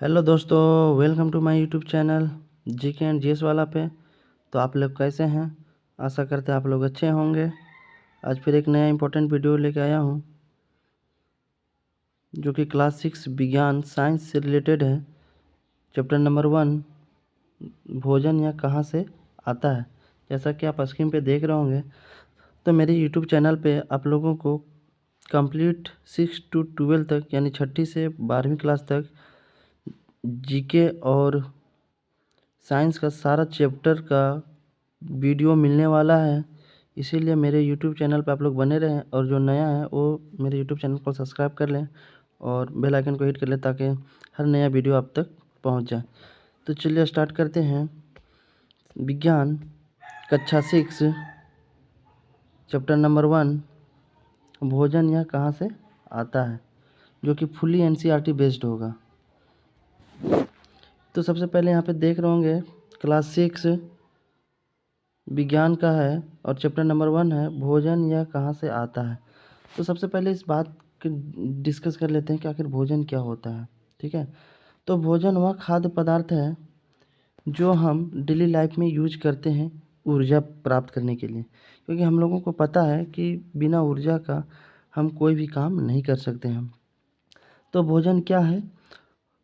Hello दोस्तों, welcome to my YouTube channel GK and GS वाला पे। तो आप लोग कैसे हैं? आशा करते हैं आप लोग अच्छे होंगे। आज फिर एक नया इम्पोर्टेंट वीडियो लेके आया हूं जो कि क्लास 6 विज्ञान साइंस से रिलेटेड है। चैप्टर नंबर 1, भोजन या कहाँ से आता है। जैसा कि आप स्क्रीन पे देख रहे होंगे, तो मेरे यूट्यूब चैनल पे आप लोगों को कंप्लीट 6 to 12 तक यानी 6ठी से 12वीं क्लास तक जीके और साइंस का सारा चैप्टर का वीडियो मिलने वाला है। इसीलिए मेरे यूट्यूब चैनल पे आप लोग बने रहें और जो नया है वो मेरे यूट्यूब चैनल को सब्सक्राइब कर लें और बेल आइकन को हिट कर लें ताकि हर नया वीडियो आप तक पहुंच जाए। तो चलिए स्टार्ट करते हैं। विज्ञान कक्षा 6 चैप्टर नंबर 1, भोजन यह कहाँ से आता है, जो कि फुली एनसीईआरटी बेस्ड होगा। तो सबसे पहले यहाँ पे देख रहे होंगे क्लास 6 विज्ञान का है और चैप्टर नंबर 1 है भोजन यह कहाँ से आता है। तो सबसे पहले इस बात की डिस्कस कर लेते हैं कि आखिर भोजन क्या होता है। ठीक है, तो भोजन वह खाद्य पदार्थ है जो हम डेली लाइफ में यूज करते हैं ऊर्जा प्राप्त करने के लिए, क्योंकि हम लोगों को पता है कि बिना ऊर्जा का हम कोई भी काम नहीं कर सकते हैं। तो भोजन क्या है?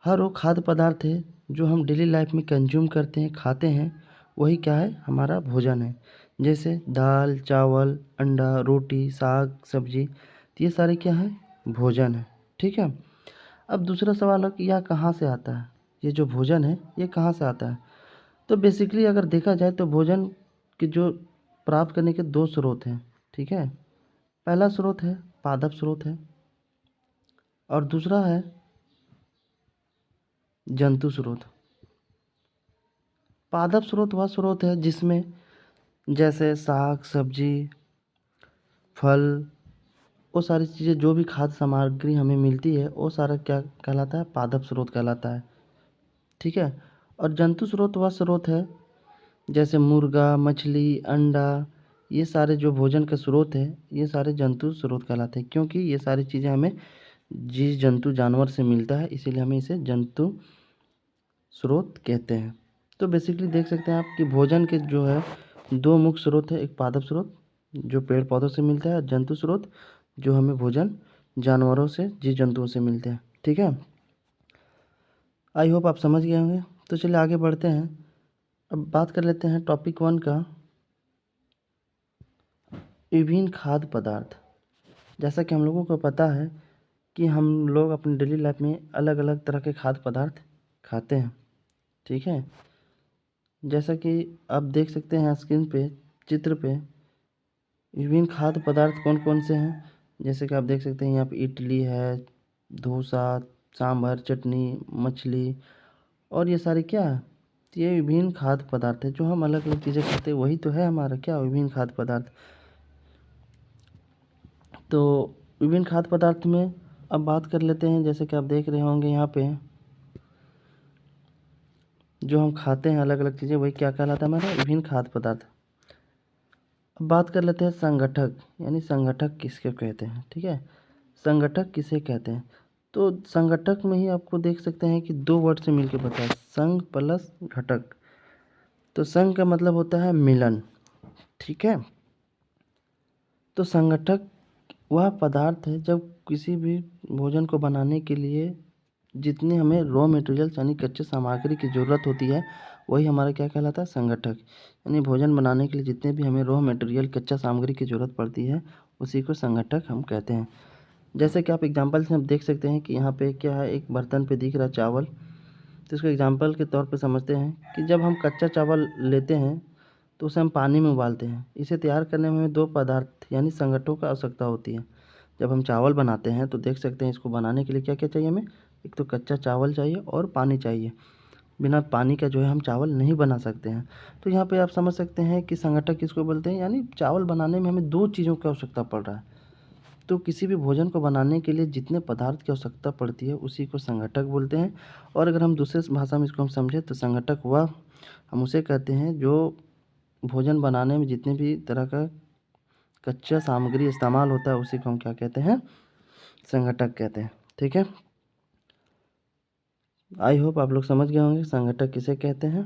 हर वो खाद्य पदार्थ है जो हम डेली लाइफ में कंज्यूम करते हैं, खाते हैं, वही क्या है, हमारा भोजन है। जैसे दाल, चावल, अंडा, रोटी, साग, सब्जी, तो ये सारे क्या है, भोजन है। ठीक है, अब दूसरा सवाल है कि यह कहाँ से आता है, ये जो भोजन है ये कहाँ से आता है। तो बेसिकली अगर देखा जाए तो भोजन के जो प्राप्त करने के दो स्रोत हैं। ठीक है, पहला स्रोत है पादप स्रोत है और दूसरा है जंतु स्रोत। पादप स्रोत वह स्रोत है जिसमें जैसे साग, सब्जी, फल, वो सारी चीज़ें जो भी खाद्य सामग्री हमें मिलती है वो सारा क्या कहलाता है, पादप स्रोत कहलाता है। ठीक है, और जंतु स्रोत वह स्रोत है जैसे मुर्गा, मछली, अंडा, ये सारे जो भोजन का स्रोत है ये सारे जंतु स्रोत कहलाते हैं, क्योंकि ये सारी चीज़ें हमें जीव जंतु जानवर से मिलता है, इसीलिए हमें इसे जंतु स्रोत कहते हैं। तो बेसिकली देख सकते हैं आप कि भोजन के जो है दो मुख्य स्रोत है, एक पादप स्रोत जो पेड़ पौधों से मिलता है और जंतु स्रोत जो हमें भोजन जानवरों से, जीव जंतुओं से मिलते हैं। ठीक है, आई होप आप समझ गए होंगे। तो चलिए आगे बढ़ते हैं। अब बात कर लेते हैं टॉपिक 1 का, विभिन्न खाद्य पदार्थ। जैसा कि हम लोगों को पता है कि हम लोग अपनी डेली लाइफ में अलग अलग तरह के खाद्य पदार्थ खाते हैं। ठीक है, जैसा कि आप देख सकते हैं स्क्रीन पे, चित्र पे, विभिन्न खाद्य पदार्थ कौन कौन से हैं। जैसे कि आप देख सकते हैं यहाँ पे इडली है, डोसा, सांभर, चटनी, मछली, और ये सारे क्या है, तो ये विभिन्न खाद्य पदार्थ है जो हम अलग अलग चीज़ें खाते हैं, वही तो है हमारा क्या, विभिन्न खाद्य पदार्थ। तो विभिन्न खाद्य पदार्थ में अब बात कर लेते हैं। जैसे कि आप देख रहे होंगे यहाँ पे जो हम खाते हैं अलग अलग चीज़ें, वही क्या कहलाता है, हमारा विभिन्न खाद्य पदार्थ। अब बात कर लेते हैं संगठक, यानी संगठक किसके कहते हैं। ठीक है, संगठक किसे कहते हैं। तो संगठक में ही आपको देख सकते हैं कि दो वर्ड से मिलकर बनता है, संघ प्लस घटक। तो संघ का मतलब होता है मिलन। ठीक है, तो संगठक वह पदार्थ है जब किसी भी भोजन को बनाने के लिए जितने हमें रॉ मटेरियल्स यानी कच्चे सामग्री की ज़रूरत होती है, वही हमारा क्या कहलाता है, संगठक। यानी भोजन बनाने के लिए जितने भी हमें रॉ मटेरियल कच्चा सामग्री की ज़रूरत पड़ती है उसी को संगठक हम कहते हैं। जैसे कि आप एग्जांपल से हम देख सकते हैं कि यहाँ पे क्या है, एक बर्तन पे दिख रहा है चावल। तो इसको एग्जांपल के तौर पे समझते हैं कि जब हम कच्चा चावल लेते हैं तो उसे हम पानी में उबालते हैं। इसे तैयार करने में हमें दो पदार्थ यानी संगठनों का आवश्यकता होती है। जब हम चावल बनाते हैं तो देख सकते हैं इसको बनाने के लिए क्या क्या चाहिए हमें, एक तो कच्चा चावल चाहिए और पानी चाहिए। बिना पानी का जो है हम चावल नहीं बना सकते हैं। तो यहाँ पे आप समझ सकते हैं कि संगठक किसको बोलते हैं, यानी चावल बनाने में हमें दो चीज़ों की आवश्यकता पड़ रहा है। तो किसी भी भोजन को बनाने के लिए जितने पदार्थ की आवश्यकता पड़ती है उसी को संगठक बोलते हैं। और अगर हम दूसरे भाषा में इसको हम समझें तो संगठक वह हम उसे कहते हैं जो भोजन बनाने में जितने भी तरह का कच्चा सामग्री इस्तेमाल होता है उसी को हम क्या कहते हैं, संगठक कहते हैं। ठीक है, आई होप आप लोग समझ गए होंगे संगठक किसे कहते हैं।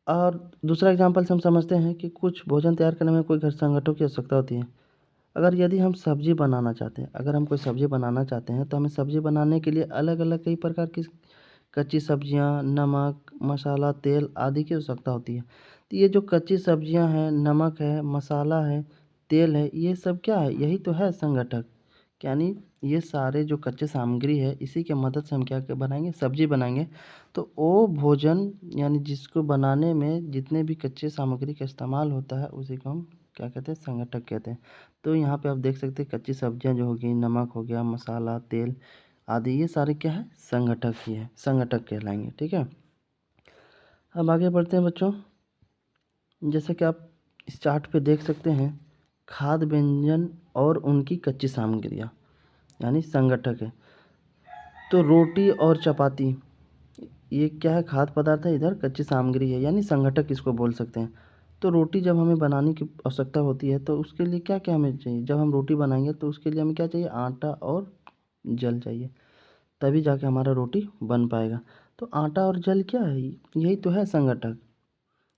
और दूसरा एग्जाम्पल से हम समझते हैं कि कुछ भोजन तैयार करने में कोई घर संगठनों की आवश्यकता होती है। अगर यदि हम सब्जी बनाना चाहते हैं, अगर हम कोई सब्जी बनाना चाहते हैं तो हमें सब्जी बनाने के लिए अलग अलग कई प्रकार की कच्ची सब्जियां, नमक, मसाला, तेल आदि की आवश्यकता होती है। तो ये जो कच्ची सब्जियां हैं, नमक है, मसाला है, तेल है, ये सब क्या है, यही तो है संगठक। यानी ये सारे जो कच्चे सामग्री है इसी के मदद से हम क्या क्या बनाएंगे, सब्जी बनाएंगे। तो वो भोजन यानी जिसको बनाने में जितने भी कच्चे सामग्री का इस्तेमाल होता है उसी को हम क्या कहते हैं, संगठक कहते हैं। तो यहाँ पे आप देख सकते हैं कच्ची सब्जियां जो होगी, नमक हो गया, मसाला, तेल आदि, ये सारे क्या है, संगठक ही है, संगठक कहलाएंगे। ठीक है, अब आगे बढ़ते हैं बच्चों। जैसे कि आप इस चार्ट पे देख सकते हैं, खाद्य व्यंजन और उनकी कच्ची सामग्रियाँ यानी संगठक है। तो रोटी और चपाती ये क्या है, खाद्य पदार्थ है, इधर कच्ची सामग्री है यानी संगठक इसको बोल सकते हैं। तो रोटी जब हमें बनाने की आवश्यकता होती है तो उसके लिए क्या क्या हमें चाहिए, जब हम रोटी बनाएंगे तो उसके लिए हमें क्या चाहिए, आटा और जल चाहिए, तभी जाके हमारा रोटी बन पाएगा। तो आटा और जल क्या है, यही तो है संगठक,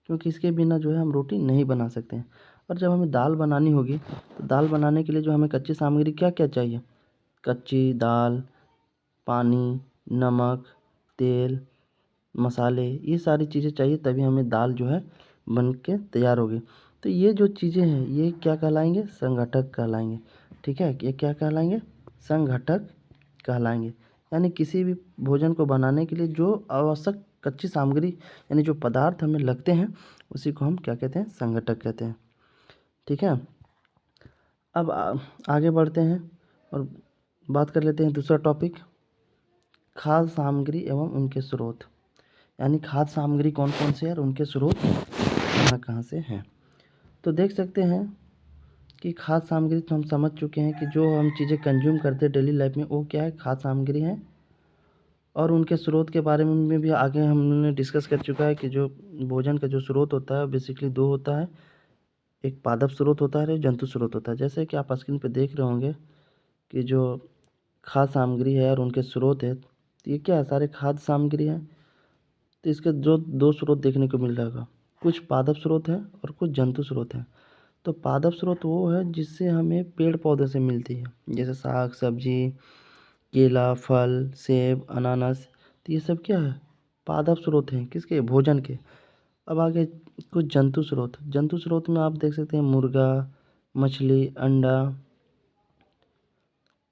क्योंकि इसके बिना जो है हम रोटी नहीं बना सकते हैं। और जब हमें दाल बनानी होगी तो दाल बनाने के लिए जो हमें कच्ची सामग्री क्या क्या चाहिए, कच्ची दाल, पानी, नमक, तेल, मसाले, ये सारी चीज़ें चाहिए तभी हमें दाल जो है बन के तैयार होगी। तो ये जो चीज़ें हैं ये क्या कहलाएंगे, संगठक कहलाएंगे। ठीक है, ये क्या कहलाएंगे, संगठक कहलाएंगे। यानी किसी भी भोजन को बनाने के लिए जो आवश्यक कच्ची सामग्री यानी जो पदार्थ हमें लगते हैं उसी को हम क्या कहते हैं, संगठक कहते हैं। ठीक है, अब आगे बढ़ते हैं और बात कर लेते हैं दूसरा टॉपिक, खाद्य सामग्री एवं उनके स्रोत। यानी खाद्य सामग्री कौन कौन से हैं और उनके स्रोत कहाँ कहाँ से हैं। तो देख सकते हैं कि खाद्य सामग्री तो हम समझ चुके हैं कि जो हम चीज़ें कंज्यूम करते हैं डेली लाइफ में वो क्या है, खाद्य सामग्री है। और उनके स्रोत के बारे में भी आगे हमने डिस्कस कर चुका है कि जो भोजन का जो स्रोत होता है बेसिकली दो होता है, एक पादप स्रोत होता है और एक जंतु स्रोत होता है। जैसे कि आप स्क्रीन पे देख रहे होंगे कि जो खाद्य सामग्री है और उनके स्रोत है, तो ये क्या है, सारे खाद्य सामग्री है। तो इसके जो दो स्रोत देखने को मिल जाएगा, कुछ पादप स्रोत है और कुछ जंतु स्रोत है। तो पादप स्रोत वो है जिससे हमें पेड़ पौधे से मिलती है, जैसे साग सब्जी, केला, फल, सेब, अनानास। तो ये सब क्या है, पादप स्रोत हैं किसके, भोजन के। अब आगे कुछ जंतु स्रोत, जंतु स्रोत में आप देख सकते हैं मुर्गा, मछली, अंडा।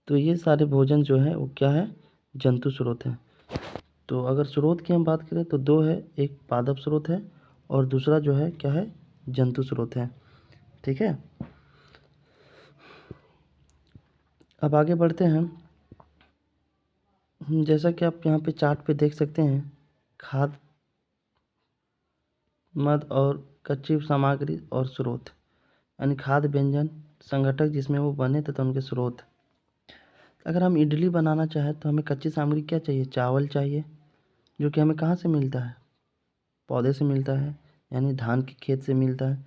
तो ये सारे भोजन जो है वो क्या है, जंतु स्रोत है। तो अगर स्रोत की हम बात करें तो दो है, एक पादप स्रोत है और दूसरा जो है क्या है, जंतु स्रोत है। ठीक है, अब आगे बढ़ते हैं। जैसा कि आप यहाँ पे चार्ट पे देख सकते हैं, खाद्य मद और कच्ची सामग्री और स्रोत, यानी खाद्य व्यंजन, संगठक जिसमें वो बने तथा उनके स्रोत। अगर हम इडली बनाना चाहें तो हमें कच्ची सामग्री क्या चाहिए, चावल चाहिए, जो कि हमें कहाँ से मिलता है, पौधे से मिलता है, यानी धान के खेत से मिलता है।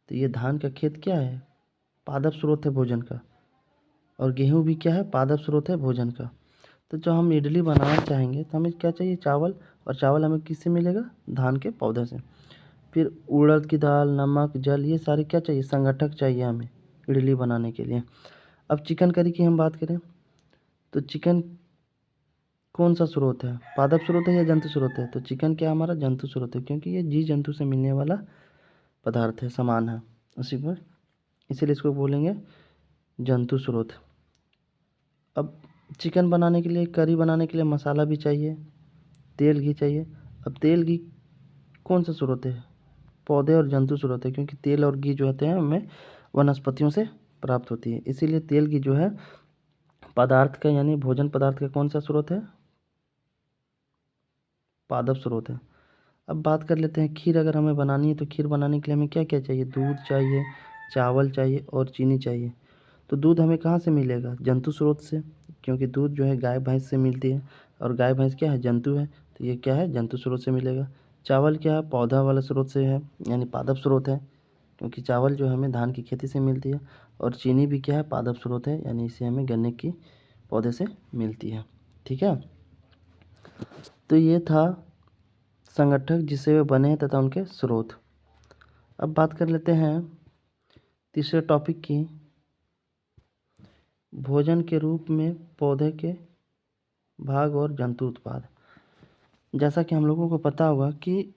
तो ये धान का खेत क्या है, पादप स्रोत है भोजन का। और गेहूँ भी क्या है, पादप स्रोत है भोजन का। तो जो हम इडली बनाना चाहेंगे तो हमें क्या चाहिए, चावल। और चावल हमें किससे मिलेगा, धान के पौधे से। फिर उड़द की दाल, नमक, जल, ये सारे क्या चाहिए, संगठक चाहिए हमें इडली बनाने के लिए। अब चिकन करी की हम बात करें तो चिकन कौन सा स्रोत है, पादप स्रोत है या जंतु स्रोत है, तो चिकन क्या हमारा जंतु स्रोत है, क्योंकि ये जीव जंतु से मिलने वाला पदार्थ है, सामान है उसी पर, इसीलिए इसको बोलेंगे जंतु स्रोत। अब चिकन बनाने के लिए, करी बनाने के लिए मसाला भी चाहिए, तेल घी चाहिए। अब तेल घी कौन सा स्रोत है, पौधे और जंतु स्रोत है, क्योंकि तेल और घी जो होते हैं हमें वनस्पतियों से प्राप्त होती है। इसीलिए तेल घी जो है पदार्थ का यानी भोजन पदार्थ का कौन सा स्रोत है, पादप स्रोत है। अब बात कर लेते हैं खीर अगर हमें बनानी है तो खीर बनाने के लिए हमें क्या क्या चाहिए, दूध चाहिए, चावल चाहिए और चीनी चाहिए। तो दूध हमें कहाँ से मिलेगा, जंतु स्रोत से, क्योंकि दूध जो है गाय भैंस से मिलती है और गाय भैंस क्या है, जंतु है, तो ये क्या है, जंतु स्रोत से मिलेगा। चावल क्या है, पौधा वाला स्रोत से है, यानी पादप स्रोत है, क्योंकि चावल जो हमें धान की खेती से मिलती है। और चीनी भी क्या है, पादप स्रोत है, यानी इसे हमें गन्ने की पौधे से मिलती है। ठीक है, तो ये था संगठक जिससे वे बने हैं तथा उनके स्रोत। अब बात कर लेते हैं तीसरे टॉपिक की, भोजन के रूप में पौधे के भाग और जंतु उत्पाद। जैसा कि हम लोगों को पता होगा कि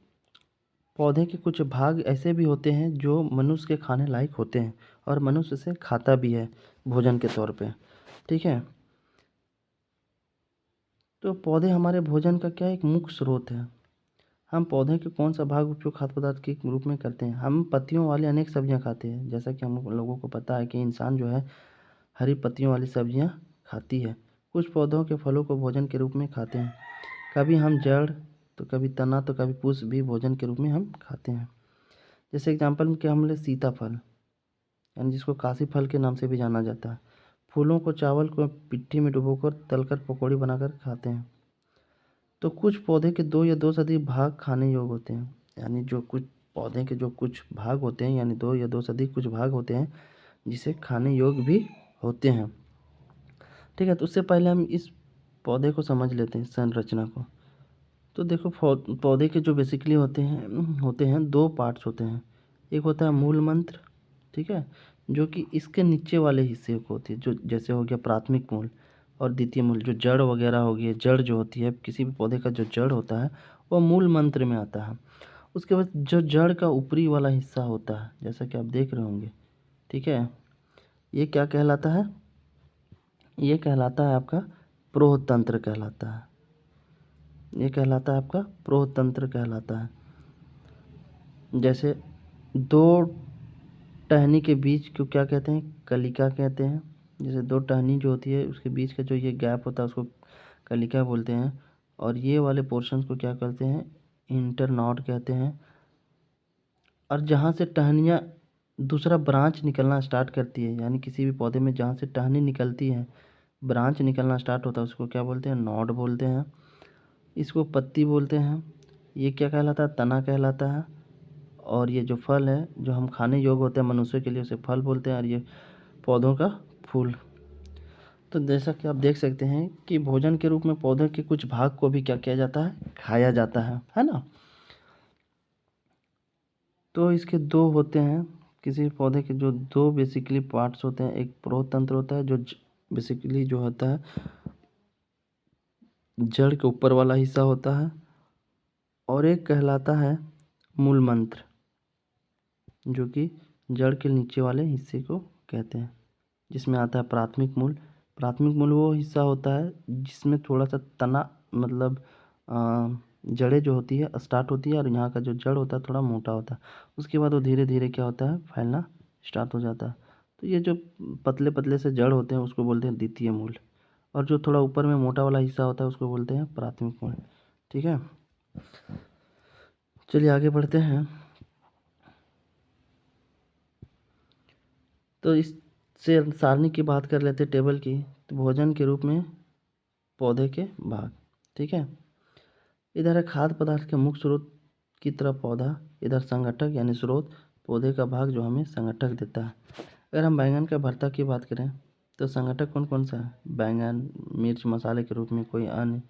पौधे के कुछ भाग ऐसे भी होते हैं जो मनुष्य के खाने लायक होते हैं और मनुष्य से खाता भी है भोजन के तौर पे, ठीक है। तो पौधे हमारे भोजन का क्या एक मुख्य स्रोत है। हम पौधे के कौन सा भाग उपयोग खाद्य पदार्थ के रूप में करते हैं। हम पत्तियों वाली अनेक सब्जियां खाते हैं, जैसा कि हम लोगों को पता है कि इंसान जो है हरी पत्तियों वाली सब्जियां खाती है। कुछ पौधों के फलों को भोजन के रूप में खाते हैं। कभी हम जड़ तो कभी तना तो कभी पुष्प भी भोजन के रूप में हम खाते हैं। जैसे एग्जाम्पल में क्या हम ले सीताफल, यानी जिसको काशी फल के नाम से भी जाना जाता है। फूलों को चावल को पिट्ठी में डुबोकर तलकर पकौड़ी बनाकर खाते हैं। तो कुछ पौधे के दो या दो से अधिक भाग खाने योग्य होते हैं, यानी जो कुछ पौधे के जो कुछ भाग होते हैं, यानी दो या दो से अधिक कुछ भाग होते हैं जिसे खाने योग्य भी होते हैं, ठीक है। तो उससे पहले हम इस पौधे को समझ लेते हैं, संरचना को। तो देखो पौधे के जो बेसिकली होते हैं दो पार्ट्स होते हैं। एक होता है मूल मंत्र, ठीक है, जो कि इसके नीचे वाले हिस्से को होती है, जो जैसे हो गया प्राथमिक मूल और द्वितीय मूल। जो जड़ वगैरह हो गई, जड़ जो होती है किसी भी पौधे का जो जड़ होता है वो मूल मंत्र में आता है। उसके बाद जो जड़ का ऊपरी वाला हिस्सा होता है, जैसा कि आप देख रहे होंगे, ठीक है, ये क्या कहलाता है, ये कहलाता है आपका प्रोहतंत्र कहलाता है। ये कहलाता है आपका प्रोहतंत्र कहलाता है। जैसे दो टहनी के बीच को क्या कहते हैं, कलिका कहते हैं। जैसे दो टहनी जो होती है उसके बीच का जो ये गैप होता है उसको कलिका बोलते हैं। और ये वाले पोर्शंस को क्या कहते हैं, इंटरनॉड कहते हैं। और जहाँ से टहनियाँ दूसरा ब्रांच निकलना स्टार्ट करती है, यानी किसी भी पौधे में जहाँ से टहनी निकलती है, ब्रांच निकलना स्टार्ट होता है, उसको क्या बोलते हैं, नॉड बोलते हैं। इसको पत्ती बोलते हैं। ये क्या कहलाता है, तना कहलाता है। और ये जो फल है जो हम खाने योग्य होते हैं मनुष्य के लिए, उसे फल बोलते हैं। और ये पौधों का फूल। तो जैसा कि आप देख सकते हैं कि भोजन के रूप में पौधे के कुछ भाग को भी क्या किया जाता है, खाया जाता है ना। तो इसके दो होते हैं, किसी पौधे के जो दो बेसिकली पार्ट्स होते हैं। एक प्रोतंत्र होता है जो बेसिकली जो होता है जड़ के ऊपर वाला हिस्सा होता है, और एक कहलाता है मूल मंत्र, जो कि जड़ के नीचे वाले हिस्से को कहते हैं, जिसमें आता है प्राथमिक मूल। प्राथमिक मूल वो हिस्सा होता है जिसमें थोड़ा सा तना मतलब जड़ें जो होती है स्टार्ट होती है, और यहाँ का जो जड़ होता है थोड़ा मोटा होता है। उसके बाद वो धीरे धीरे क्या होता है, फैलना स्टार्ट हो जाता है। तो ये जो पतले पतले से जड़ होते हैं उसको बोलते हैं द्वितीय मूल, और जो थोड़ा ऊपर में मोटा वाला हिस्सा होता है उसको बोलते हैं प्राथमिक मूल, ठीक है। चलिए आगे बढ़ते हैं। तो इससे सारणी की बात कर लेते हैं, टेबल की। तो भोजन के रूप में पौधे के भाग, ठीक है। इधर है खाद्य पदार्थ के मुख्य स्रोत की तरफ पौधा, इधर संगठक यानी स्रोत, पौधे का भाग जो हमें संगठक देता है। अगर हम बैंगन का भरता की बात करें तो संगठक कौन कौन सा है, बैंगन, मिर्च मसाले के रूप में कोई अन्य,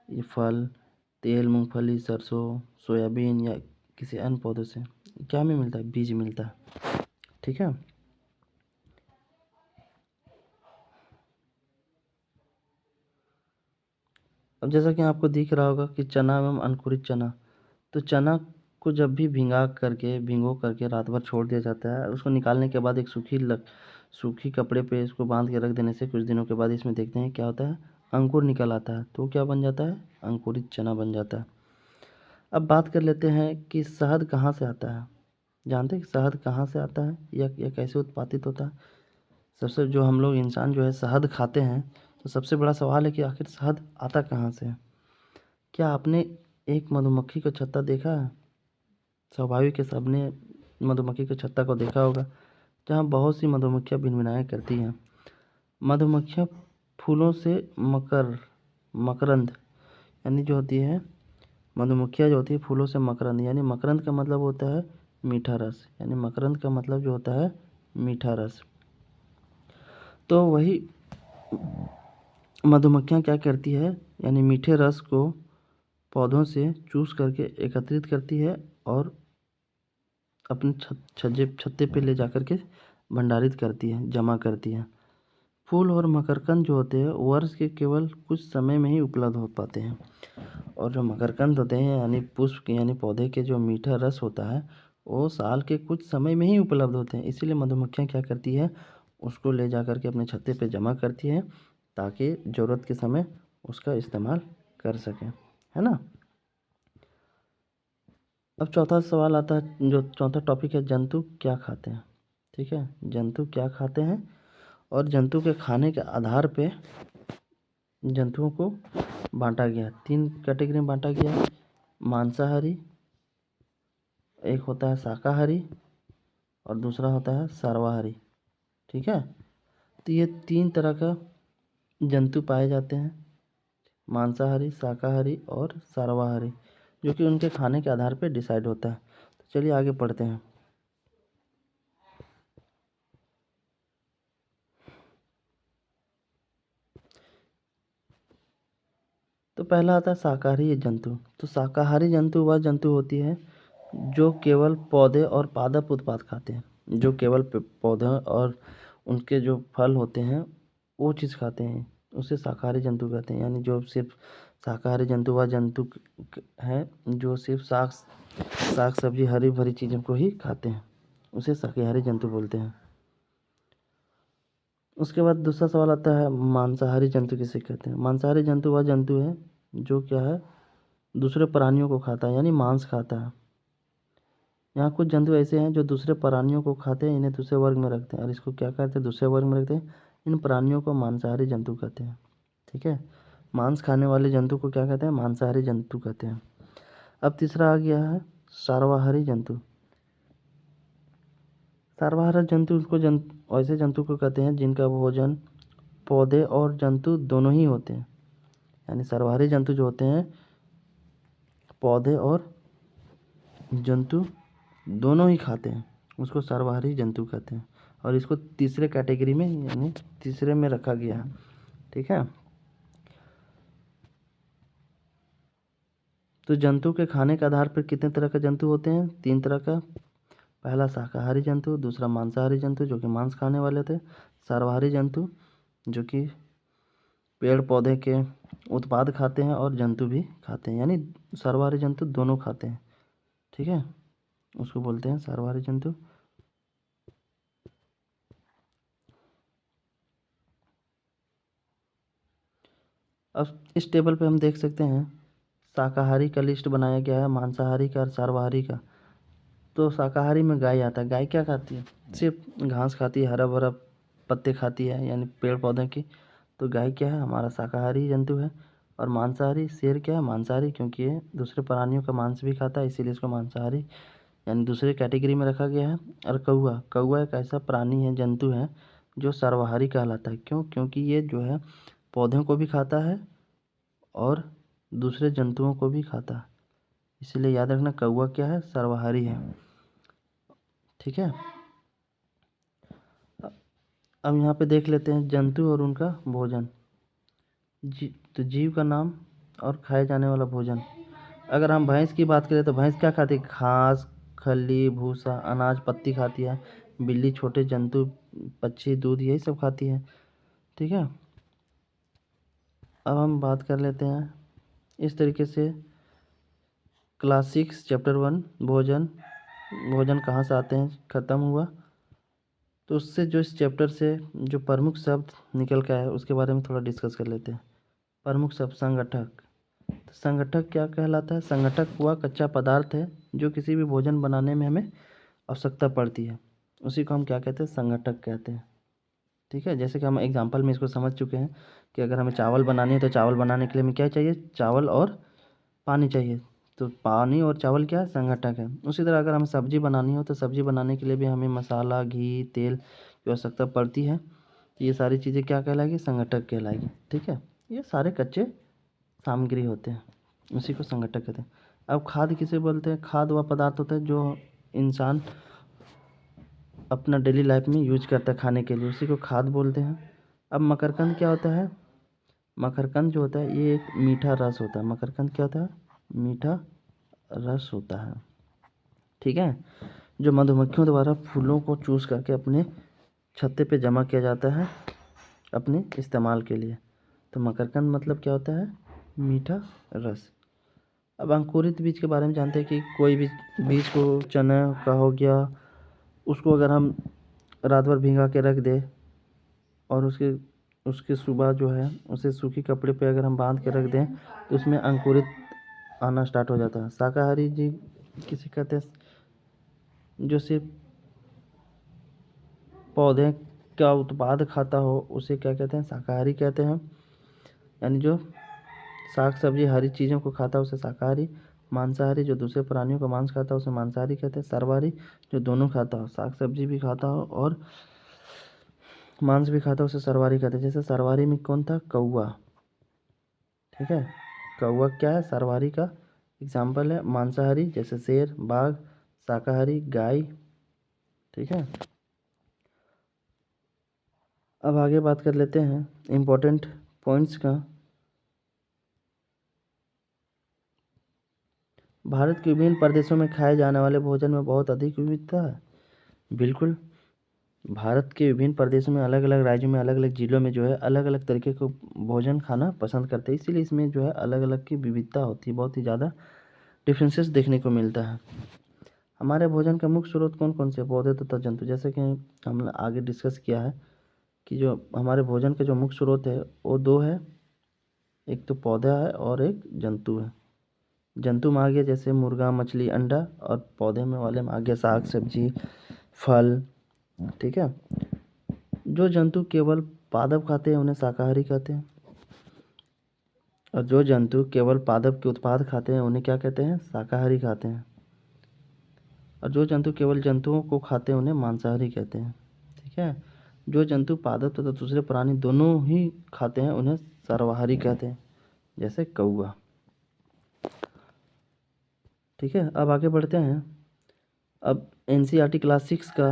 ये फल, तेल, मूंगफली, सरसों, सोयाबीन या किसी अन्य पौधों से क्या हमें मिलता है, बीज मिलता है, ठीक है। अब जैसा कि आपको दिख रहा होगा कि चना एवं अंकुरित चना, तो चना को जब भी भिगो करके रात भर छोड़ दिया जाता है, उसको निकालने के बाद एक सूखी कपड़े पे इसको बांध के रख देने से कुछ दिनों के बाद इसमें देखते हैं क्या होता है, अंकुर निकल आता है। तो क्या बन जाता है, अंकुरित चना बन जाता है। अब बात कर लेते हैं कि शहद कहाँ से आता है। जानते हैं कि शहद कहाँ से आता है या कैसे उत्पादित होता है। सबसे जो हम लोग इंसान जो है शहद खाते हैं, तो सबसे बड़ा सवाल है कि आखिर शहद आता कहाँ से है। क्या आपने एक मधुमक्खी का छत्ता देखा है। स्वाभाविक है, सबने मधुमक्खी के छत्ता को देखा होगा, जहाँ बहुत सी मधुमक्खियाँ भिनभिनाया करती हैं। मधुमक्खियाँ फूलों से मकरंद यानी जो होती है, मधुमक्खियाँ जो होती है फूलों से मकरंद, यानी मकरंद का मतलब होता है मीठा रस, यानी मकरंद का मतलब जो होता है मीठा रस। तो वही मधुमक्खियाँ क्या करती है, यानी मीठे रस को पौधों से चूस करके एकत्रित करती है और अपने छत्ते पे ले जाकर के भंडारित करती है, जमा करती है। फूल और मकरकंद जो होते हैं वर्ष के केवल कुछ समय में ही उपलब्ध हो पाते हैं। और जो मकरकंद होते हैं यानी पुष्प यानी पौधे के जो मीठा रस होता है वो साल के कुछ समय में ही उपलब्ध होते हैं। इसीलिए मधुमक्खियाँ क्या करती है, उसको ले जा कर के अपने छत्ते पे जमा करती है ताकि ज़रूरत के समय उसका इस्तेमाल कर सकें, है ना। अब चौथा सवाल आता है, जो चौथा टॉपिक है, जंतु क्या खाते हैं। ठीक है, जंतु क्या खाते हैं और जंतु के खाने के आधार पे जंतुओं को बांटा गया, 3 कैटेगरी में बांटा गया है। मांसाहारी, एक होता है शाकाहारी और दूसरा होता है सर्वाहारी। ठीक है, तो ये 3 तरह का जंतु पाए जाते हैं, मांसाहारी, शाकाहारी और सर्वाहारी, जो कि उनके खाने के आधार पर डिसाइड होता है। तो चलिए आगे पढ़ते हैं। तो पहला आता है शाकाहारी जंतु। तो शाकाहारी जंतु वह जंतु होती है जो केवल पौधे और पादप उत्पाद खाते हैं, जो केवल पौधे और उनके जो फल होते हैं वो चीज़ खाते हैं, उसे शाकाहारी जंतु कहते हैं। यानी जो सिर्फ शाकाहारी जंतु वह जंतु है जो सिर्फ साग सब्जी हरी भरी चीज़ों को ही खाते हैं, उसे शाकाहारी जंतु बोलते हैं। उसके बाद दूसरा सवाल आता है, मांसाहारी जंतु किसे कहते हैं। मांसाहारी जंतु वह जंतु है जो क्या है, दूसरे प्राणियों को खाता है, यानी मांस खाता है। यहाँ कुछ जंतु ऐसे हैं जो दूसरे प्राणियों को खाते हैं, इन्हें दूसरे वर्ग में रखते हैं, और इसको क्या कहते हैं, दूसरे वर्ग में रखते हैं। इन प्राणियों को मांसाहारी जंतु कहते हैं। ठीक है, मांस खाने वाले जंतु को क्या कहते हैं, मांसाहारी जंतु कहते हैं। अब तीसरा आ गया है सर्वाहारी जंतु। सर्वाहारी जंतु ऐसे जंतु को कहते हैं जिनका भोजन पौधे और जंतु दोनों ही होते हैं। यानी सर्वाहारी जंतु जो होते हैं पौधे और जंतु दोनों ही खाते हैं, उसको सर्वाहारी जंतु कहते हैं, और इसको तीसरे कैटेगरी में यानी तीसरे में रखा गया है। ठीक है, तो जंतु के खाने के आधार पर कितने तरह के जंतु होते हैं, 3 तरह का। पहला शाकाहारी जंतु, दूसरा मांसाहारी जंतु जो कि मांस खाने वाले थे, सर्वाहारी जंतु जो कि पेड़ पौधे के उत्पाद खाते हैं और जंतु भी खाते हैं, यानी सर्वाहारी जंतु दोनों खाते हैं। ठीक है, उसको बोलते हैं सर्वाहारी जंतु। अब इस टेबल पे हम देख सकते हैं शाकाहारी का लिस्ट बनाया गया है, मांसाहारी का और सर्वाहारी का। तो शाकाहारी में गाय आता है। गाय क्या खाती है, सिर्फ घास खाती है, हरा भरा पत्ते खाती है, यानी पेड़ पौधे की। तो गाय क्या है, हमारा शाकाहारी जंतु है। और मांसाहारी शेर क्या है, मांसाहारी, क्योंकि ये दूसरे प्राणियों का मांस भी खाता है, इसीलिए इसको मांसाहारी यानी दूसरे कैटेगरी में रखा गया है। और कौआ, कौआ एक ऐसा प्राणी है, जंतु है जो सर्वाहारी कहलाता है। क्यों, क्योंकि ये जो है पौधों को भी खाता है और दूसरे जंतुओं को भी खाता है, इसीलिए याद रखना कौआ क्या है, सर्वाहारी है। ठीक है, अब यहाँ पे देख लेते हैं जंतु और उनका भोजन। तो जीव का नाम और खाए जाने वाला भोजन। अगर हम भैंस की बात करें तो भैंस क्या खाती है, घास, खली, भूसा, अनाज, पत्ती खाती है। बिल्ली छोटे जंतु, पक्षी, दूध, यही सब खाती है। ठीक है, अब हम बात कर लेते हैं इस तरीके से क्लास 6 चैप्टर 1 भोजन, भोजन कहाँ से आते हैं ख़त्म हुआ। तो उससे जो इस चैप्टर से जो प्रमुख शब्द निकल के आया उसके बारे में थोड़ा डिस्कस कर लेते हैं। प्रमुख शब्द, संगठक। तो संगठक क्या कहलाता है, संगठक वह कच्चा पदार्थ है जो किसी भी भोजन बनाने में हमें आवश्यकता पड़ती है, उसी को हम क्या कहते हैं, संगठक कहते हैं। ठीक है, जैसे कि हम एग्जांपल में इसको समझ चुके हैं कि अगर हमें चावल बनानी है तो चावल बनाने के लिए हमें क्या चाहिए, चावल और पानी चाहिए। तो पानी और चावल क्या है, संगठक है। उसी तरह अगर हमें सब्ज़ी बनानी हो तो सब्ज़ी बनाने के लिए भी हमें मसाला, घी, तेल की आवश्यकता पड़ती है। ये सारी चीज़ें क्या कहलाएगी, संगठक कहलाएगी। ठीक है, ये सारे कच्चे सामग्री होते हैं, उसी को संगठक कहते हैं। अब खाद किसे बोलते हैं, खाद वह पदार्थ होता है जो इंसान अपना डेली लाइफ में यूज करता है खाने के लिए, उसी को खाद बोलते हैं। अब मकरकंद क्या होता है, मकरकंद जो होता है ये एक मीठा रस होता है। मकरकंद क्या होता है, मीठा रस होता है। ठीक है, जो मधुमक्खियों द्वारा फूलों को चूस करके अपने छत्ते पे जमा किया जाता है अपने इस्तेमाल के लिए। तो मकरकंद मतलब क्या होता है? मीठा रस। अब अंकुरित बीज के बारे में जानते हैं कि कोई भी बीज को, चना का हो गया, उसको अगर हम रात भर भिंगा के रख दें और उसके उसके सुबह जो है उसे सूखी कपड़े पे अगर हम बांध के रख दें तो उसमें अंकुरित आना स्टार्ट हो जाता है। शाकाहारी जीव किसे कहते हैं? जो सिर्फ पौधे का उत्पाद खाता हो उसे क्या कहते हैं? शाकाहारी कहते हैं। यानी जो साग सब्जी हरी चीज़ों को खाता है उसे शाकाहारी। मांसाहारी जो दूसरे प्राणियों का मांस खाता है उसे मांसाहारी कहते हैं। सर्वाहारी जो दोनों खाता हो, साग सब्जी भी खाता हो और मांस भी खाता हो उसे सर्वाहारी कहते हैं। जैसे सर्वाहारी में कौन था? कौवा। ठीक है, कौवा क्या है? सर्वाहारी का एग्जाम्पल है। मांसाहारी जैसे शेर, बाघ। शाकाहारी गाय। ठीक है, अब आगे बात कर लेते हैं इम्पोर्टेंट पॉइंट्स का। भारत के विभिन्न प्रदेशों में खाए जाने वाले भोजन में बहुत अधिक विविधता है। बिल्कुल, भारत के विभिन्न प्रदेशों में, अलग अलग राज्यों में, अलग अलग ज़िलों में जो है अलग अलग तरीके को भोजन खाना पसंद करते हैं। इसीलिए इसमें जो है अलग अलग की विविधता होती है, बहुत ही ज़्यादा डिफरेंसेस देखने को मिलता है। हमारे भोजन का मुख्य स्रोत कौन कौन से? पौधे तथा जंतु। जैसे कि हमने आगे डिस्कस किया है कि जो हमारे भोजन का जो मुख्य स्रोत है वो दो है, एक तो पौधा है और एक जंतु है। जंतु में आ गया जैसे मुर्गा, मछली, अंडा, और पौधे में वाले में आ गया साग सब्जी, फल। ठीक है, जो जंतु केवल पादप खाते हैं उन्हें शाकाहारी कहते हैं, और जो जंतु केवल पादप के उत्पाद खाते हैं उन्हें क्या कहते हैं? शाकाहारी खाते हैं। और जो जंतु केवल जंतुओं को खाते हैं उन्हें मांसाहारी कहते हैं। ठीक है, जो जंतु पादप तथा दूसरे प्राणी दोनों ही खाते हैं उन्हें सर्वाहारी कहते हैं, जैसे कौवा। ठीक है, अब आगे बढ़ते हैं। अब एनसीईआरटी क्लास 6 का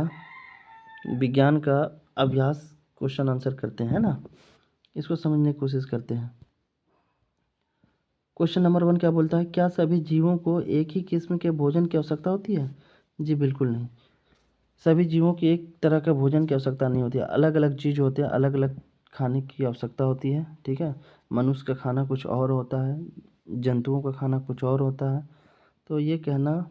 विज्ञान का अभ्यास क्वेश्चन आंसर करते हैं ना, इसको समझने की कोशिश करते हैं। क्वेश्चन नंबर 1 क्या बोलता है? क्या सभी जीवों को एक ही किस्म के भोजन की आवश्यकता होती है? जी बिल्कुल नहीं। सभी जीवों की एक तरह का भोजन की आवश्यकता नहीं होती है। अलग अलग चीज़ होते हैं, अलग अलग खाने की आवश्यकता होती है। ठीक है, मनुष्य का खाना कुछ और होता है, जंतुओं का खाना कुछ और होता है। तो ये कहना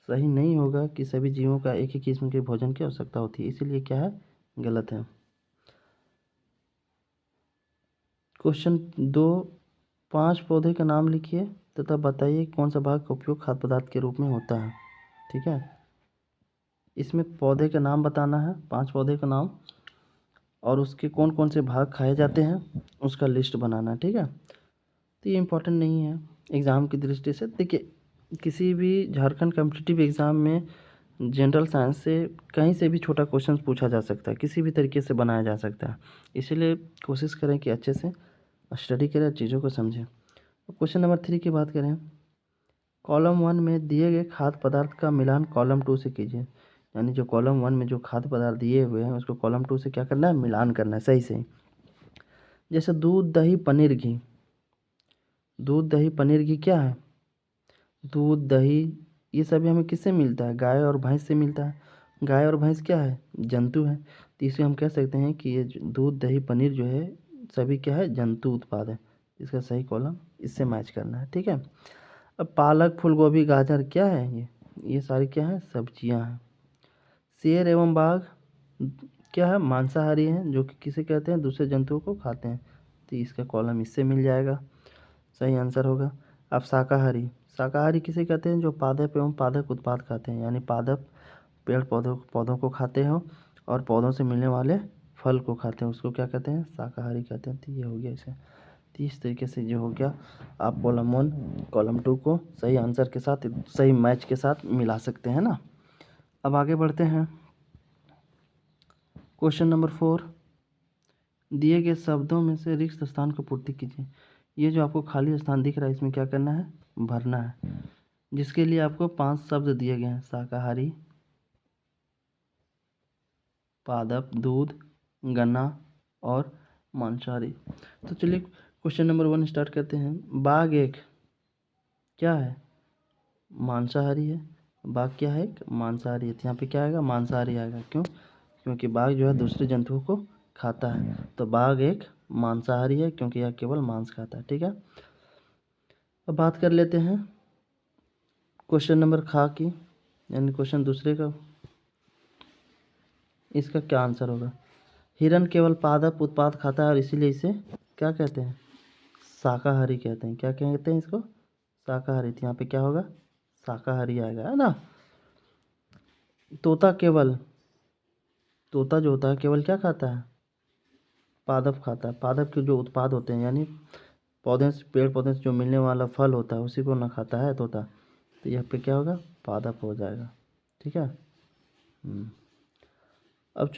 सही नहीं होगा कि सभी जीवों का एक ही किस्म के भोजन की आवश्यकता होती है, इसीलिए क्या है? गलत है। क्वेश्चन 2, 5 पौधे का नाम लिखिए तथा बताइए कौन सा भाग का उपयोग खाद्य पदार्थ के रूप में होता है। ठीक है, इसमें पौधे का नाम बताना है, 5 पौधे का नाम, और उसके कौन कौन से भाग खाए जाते हैं उसका लिस्ट बनाना है। ठीक है, तो ये इम्पोर्टेंट नहीं है एग्ज़ाम की दृष्टि से। देखिए, किसी भी झारखंड कॉम्पिटिटिव एग्ज़ाम में जनरल साइंस से कहीं से भी छोटा क्वेश्चन पूछा जा सकता है, किसी भी तरीके से बनाया जा सकता है। इसीलिए कोशिश करें कि अच्छे से स्टडी करें, चीज़ों को समझें। अब क्वेश्चन नंबर 3 की बात करें, कॉलम 1 में दिए गए खाद्य पदार्थ का मिलान कॉलम 2 से कीजिए। यानी जो कॉलम 1 में जो खाद्य पदार्थ दिए हुए हैं उसको कॉलम 2 से क्या करना है? मिलान करना है सही से। जैसे दूध, दही, पनीर, घी। दूध, दही, पनीर, घी क्या है? दूध, दही, ये सभी हमें किससे मिलता है? गाय और भैंस से मिलता है। गाय और भैंस क्या है? जंतु है। तो इसे हम कह सकते हैं कि ये दूध, दही, पनीर जो है सभी क्या है? जंतु उत्पाद है। इसका सही कॉलम इससे मैच करना है। ठीक है, अब पालक, फूल गोभी, गाजर क्या है? ये सारी क्या है? सब्जियां हैं। शेर एवं बाघ क्या है? मांसाहारी हैं, जो कि किसे कहते हैं? दूसरे जंतुओं को खाते हैं। तो इसका कॉलम इससे मिल जाएगा, सही आंसर होगा। अब शाकाहारी, शाकाहारी किसे कहते हैं? जो पादप एवं पादप उत्पाद खाते हैं, यानी पादप पेड़ पौधों को खाते हो और पौधों से मिलने वाले फल को खाते हैं, उसको क्या कहते हैं? शाकाहारी कहते हैं। तो ये हो गया इसे। तो इस तरीके से जो हो गया, आप कॉलम 1 कॉलम 2 को सही आंसर के साथ, सही मैच के साथ मिला सकते हैं ना। अब आगे बढ़ते हैं। क्वेश्चन नंबर 4, दिए गए शब्दों में से रिक्त स्थान को पूर्ति कीजिए। ये जो आपको खाली स्थान दिख रहा है इसमें क्या करना है? भरना है, जिसके लिए आपको 5 शब्द दिए गए हैं: शाकाहारी, पादप, दूध, गन्ना और मांसाहारी। तो चलिए क्वेश्चन नंबर 1 स्टार्ट करते हैं। बाघ एक क्या है, मांसाहारी है। बाघ क्या है, एक मांसाहारी है। तो यहाँ पे क्या आएगा, मांसाहारी आएगा। क्यों, क्योंकि बाघ जो है दूसरे जंतुओं को खाता है, तो बाघ एक मांसाहारी है क्योंकि यह केवल मांस खाता है। ठीक है, अब बात कर लेते हैं क्वेश्चन नंबर खा की, यानी क्वेश्चन दूसरे का। इसका क्या आंसर होगा। हिरन केवल पादप उत्पाद खाता है और इसीलिए इसे क्या कहते हैं, शाकाहारी कहते हैं। क्या कहते हैं इसको, शाकाहारी। तो यहाँ पे क्या होगा, शाकाहारी आएगा, है ना। तोता केवल, तोता जो होता है केवल क्या खाता है, पादप खाता है। पादप के जो उत्पाद होते हैं यानी पौधे से, पेड़ पौधे से जो मिलने वाला फल होता है उसी को ना खाता है तोता। तो यहाँ पे क्या होगा, पादप हो जाएगा। ठीक है। अब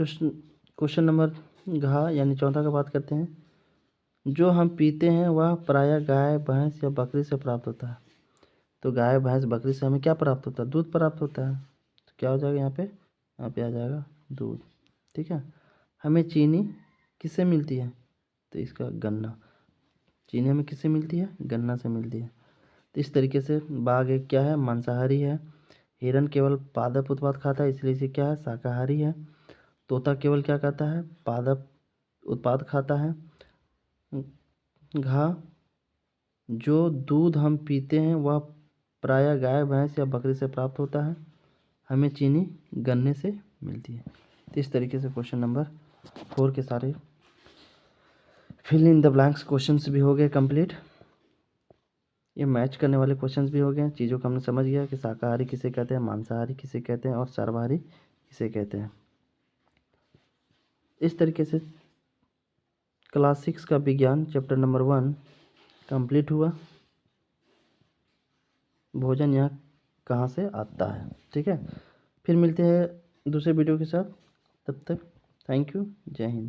क्वेश्चन नंबर घ यानी चौथा का बात करते हैं। जो हम पीते हैं वह प्रायः गाय भैंस या बकरी से प्राप्त होता है। तो गाय भैंस बकरी से हमें क्या प्राप्त होता है, दूध प्राप्त होता है। तो क्या हो जाएगा यहाँ पे आ जाएगा दूध। ठीक है। हमें चीनी किससे मिलती है, तो इसका गन्ना। चीनी हमें किससे मिलती है, गन्ना से मिलती है। तो इस तरीके से बाघ एक क्या है, मांसाहारी है। हिरन केवल पादप उत्पाद खाता है इसलिए इसे क्या है, शाकाहारी है। तोता केवल क्या खाता है, पादप उत्पाद खाता है। घा, जो दूध हम पीते हैं वह प्रायः गाय भैंस या बकरी से प्राप्त होता है। हमें चीनी गन्ने से मिलती है। तो इस तरीके से क्वेश्चन नंबर 4 के सारे fill in the blanks questions भी हो गए कंप्लीट। ये मैच करने वाले क्वेश्चंस भी हो गए। चीज़ों को हमने समझ गया कि शाकाहारी किसे कहते हैं, मांसाहारी किसे कहते हैं और सर्वाहारी किसे कहते हैं। इस तरीके से क्लास 6 का विज्ञान चैप्टर नंबर 1 कंप्लीट हुआ। भोजन यहाँ कहाँ से आता है। ठीक है, फिर मिलते हैं दूसरे वीडियो के साथ। तब तक थैंक यू, जय हिंद।